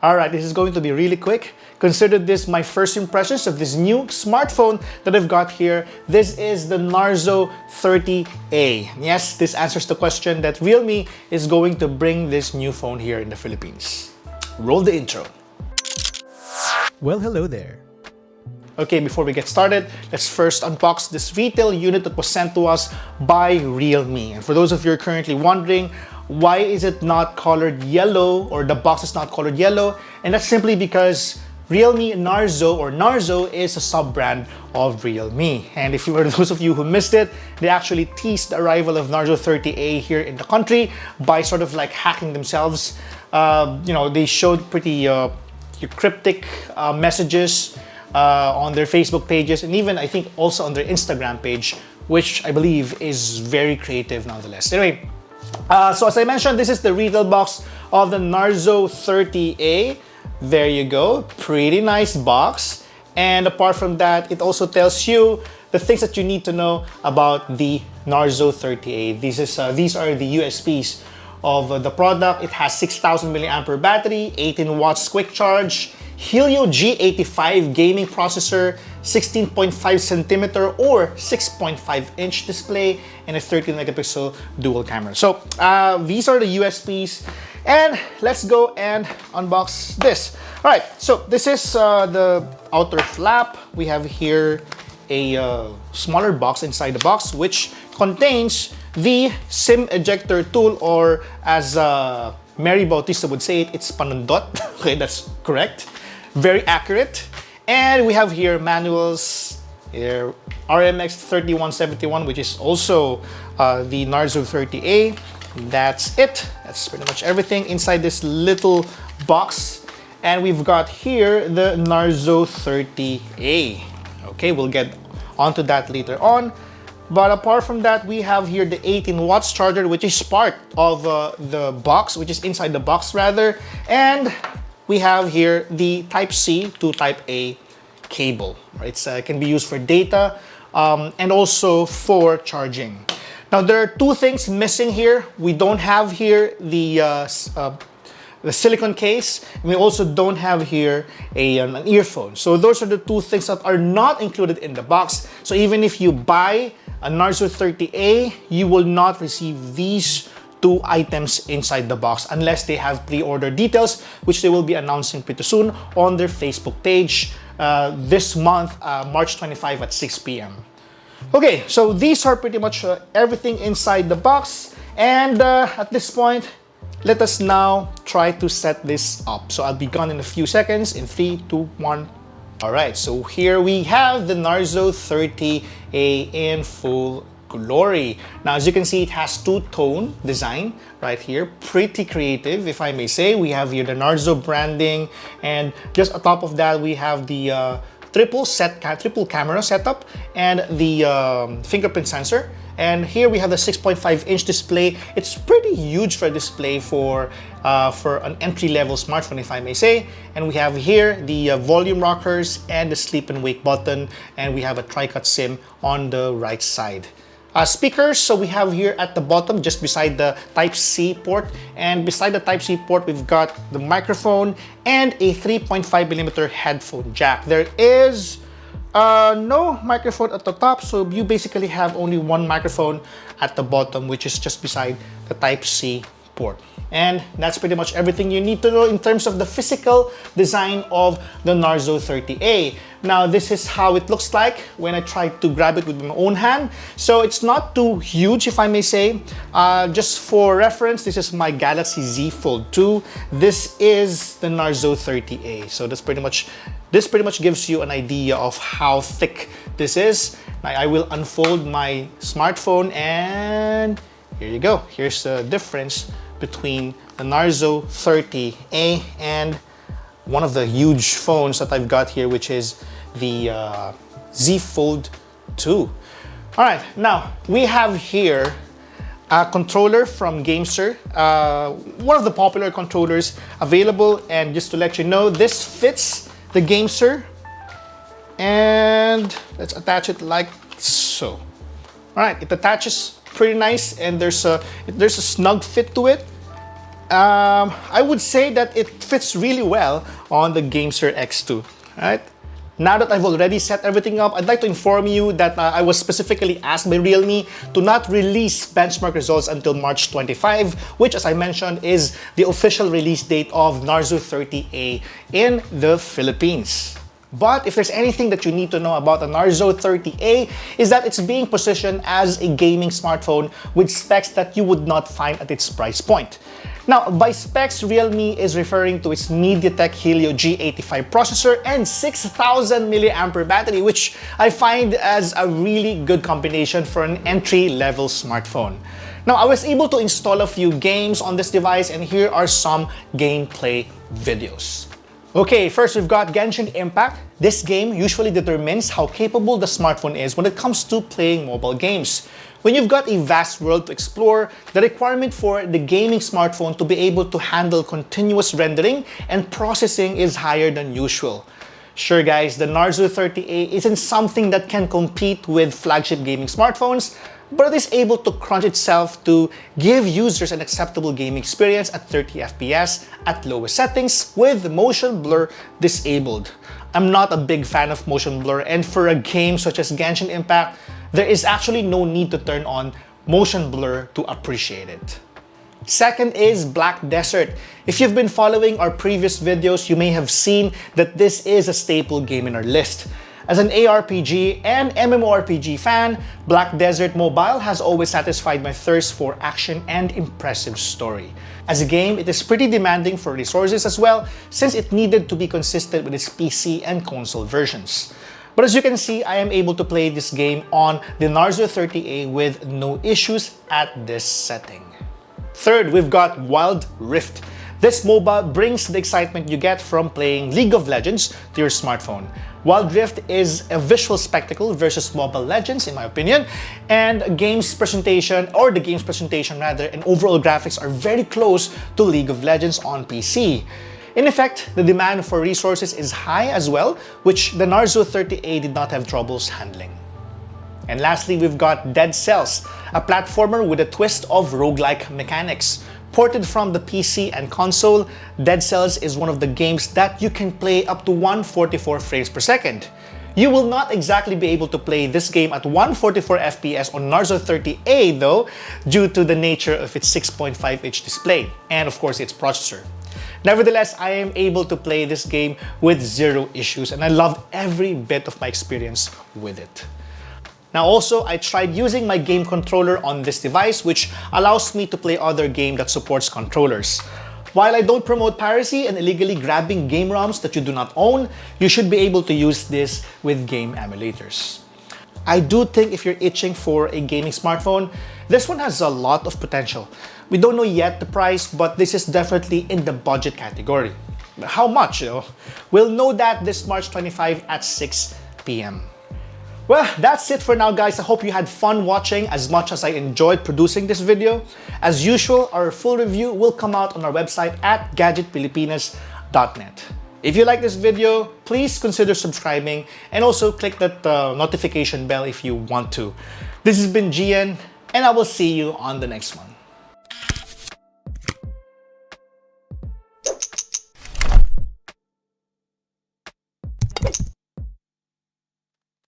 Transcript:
Alright, this is going to be really quick. Consider this my first impressions of this new smartphone that I've got here. This is the Narzo 30A. Yes, this answers the question that Realme is going to bring this new phone here in the Philippines. Roll the intro. Well, hello there. Okay, before we get started, let's first unbox this retail unit that was sent to us by Realme. And for those of you who are currently wondering, why is it not colored yellow, or the box is not colored yellow? And that's simply because Realme Narzo is a sub-brand of Realme. And if you were those of you who missed it, they actually teased the arrival of Narzo 30A here in the country by sort of like hacking themselves. They showed pretty cryptic messages on their Facebook pages, and even I think also on their Instagram page, which I believe is very creative nonetheless. Anyway, so as I mentioned, this is the retail box of the Narzo 30A. There you go, pretty nice box. And apart from that, it also tells you the things that you need to know about the Narzo 30A. These are the USPs of the product. It has 6,000 milliampere battery, 18 watts quick charge, Helio G85 gaming processor, 16.5 centimeter or 6.5 inch display, and a 13 megapixel dual camera. So these are the USPs, and let's go and unbox this. All right, so this is the outer flap. We have here a smaller box inside the box, which contains the SIM ejector tool, or as Mary Bautista would say it, it's panundot. Okay, that's correct. Very accurate. And we have here manuals, here RMX 3171, which is also the Narzo 30A. That's it. That's pretty much everything inside this little box. And we've got here the Narzo 30A. Okay, we'll get onto that later on. But apart from that, we have here the 18 watts charger, which is part of the box, which is inside the box rather. And we have here the Type-C to Type-A cable. It can be used for data and also for charging. Now, there are two things missing here. We don't have here the silicone case. We also don't have here an earphone. So those are the two things that are not included in the box. So even if you buy a Narzo 30A, you will not receive these two items inside the box unless they have pre-order details, which they will be announcing pretty soon on their Facebook page this month, March 25 at 6 p.m. Okay, so these are pretty much everything inside the box, and at this point, let us now try to set this up. So I'll be gone in a few seconds. In 3, 2, 1. All right, so here we have the Narzo 30A in full glory. Now, as you can see, it has two-tone design right here. Pretty creative, if I may say. We have here the Narzo branding, and just atop of that, we have the triple camera setup and the fingerprint sensor. And here we have the 6.5 inch display. It's pretty huge for a display for an entry-level smartphone, if I may say. And we have here the volume rockers and the sleep and wake button, and we have a tri-cut SIM on the right side. Speakers, so we have here at the bottom, just beside the Type-C port, and beside the Type-C port, we've got the microphone and a 3.5mm headphone jack. There is no microphone at the top, so you basically have only one microphone at the bottom, which is just beside the Type-C port. And that's pretty much everything you need to know in terms of the physical design of the Narzo 30A. Now, this is how it looks like when I tried to grab it with my own hand. So it's not too huge, if I may say. Just for reference, this is my Galaxy Z Fold 2. This is the Narzo 30A. So this pretty much gives you an idea of how thick this is. Now, I will unfold my smartphone, and here you go. Here's the difference between the Narzo 30A and one of the huge phones that I've got here, which is the Z Fold 2. All right, now we have here a controller from Gamester, one of the popular controllers available. And just to let you know, this fits the Gamester, and let's attach it like so. All right, it attaches pretty nice, and there's a snug fit to it. I would say that it fits really well on the Gamester X2, right? Now that I've already set everything up, I'd like to inform you that I was specifically asked by Realme to not release benchmark results until March 25, which, as I mentioned, is the official release date of Narzo 30A in the Philippines. But if there's anything that you need to know about the Narzo 30A, is that it's being positioned as a gaming smartphone with specs that you would not find at its price point. Now, by specs, Realme is referring to its MediaTek Helio G85 processor and 6,000 mAh battery, which I find as a really good combination for an entry-level smartphone. Now, I was able to install a few games on this device, and here are some gameplay videos. Okay, first we've got Genshin Impact. This game usually determines how capable the smartphone is when it comes to playing mobile games. When you've got a vast world to explore, the requirement for the gaming smartphone to be able to handle continuous rendering and processing is higher than usual. Sure guys, the Narzo 30A isn't something that can compete with flagship gaming smartphones, but it is able to crunch itself to give users an acceptable gaming experience at 30 FPS at lowest settings with motion blur disabled. I'm not a big fan of motion blur, and for a game such as Genshin Impact, there is actually no need to turn on motion blur to appreciate it. Second is Black Desert. If you've been following our previous videos, you may have seen that this is a staple game in our list. As an ARPG and MMORPG fan, Black Desert Mobile has always satisfied my thirst for action and impressive story. As a game, it is pretty demanding for resources as well, since it needed to be consistent with its PC and console versions. But as you can see, I am able to play this game on the Narzo 30A with no issues at this setting. Third, we've got Wild Rift. This MOBA brings the excitement you get from playing League of Legends to your smartphone. Wild Rift is a visual spectacle versus Mobile Legends, in my opinion, and the game's presentation and overall graphics are very close to League of Legends on PC. In effect, the demand for resources is high as well, which the Narzo 30A did not have troubles handling. And lastly, we've got Dead Cells, a platformer with a twist of roguelike mechanics. Ported from the PC and console, Dead Cells is one of the games that you can play up to 144 frames per second. You will not exactly be able to play this game at 144 FPS on Narzo 30A though, due to the nature of its 6.5-inch display and of course its processor. Nevertheless, I am able to play this game with zero issues, and I loved every bit of my experience with it. Now also, I tried using my game controller on this device, which allows me to play other games that supports controllers. While I don't promote piracy and illegally grabbing game ROMs that you do not own, you should be able to use this with game emulators. I do think if you're itching for a gaming smartphone, this one has a lot of potential. We don't know yet the price, but this is definitely in the budget category. How much, We'll know that this March 25 at 6 p.m. Well, that's it for now, guys. I hope you had fun watching as much as I enjoyed producing this video. As usual, our full review will come out on our website at gadgetpilipinas.net. If you like this video, please consider subscribing and also click that notification bell if you want to. This has been Gian, and I will see you on the next one.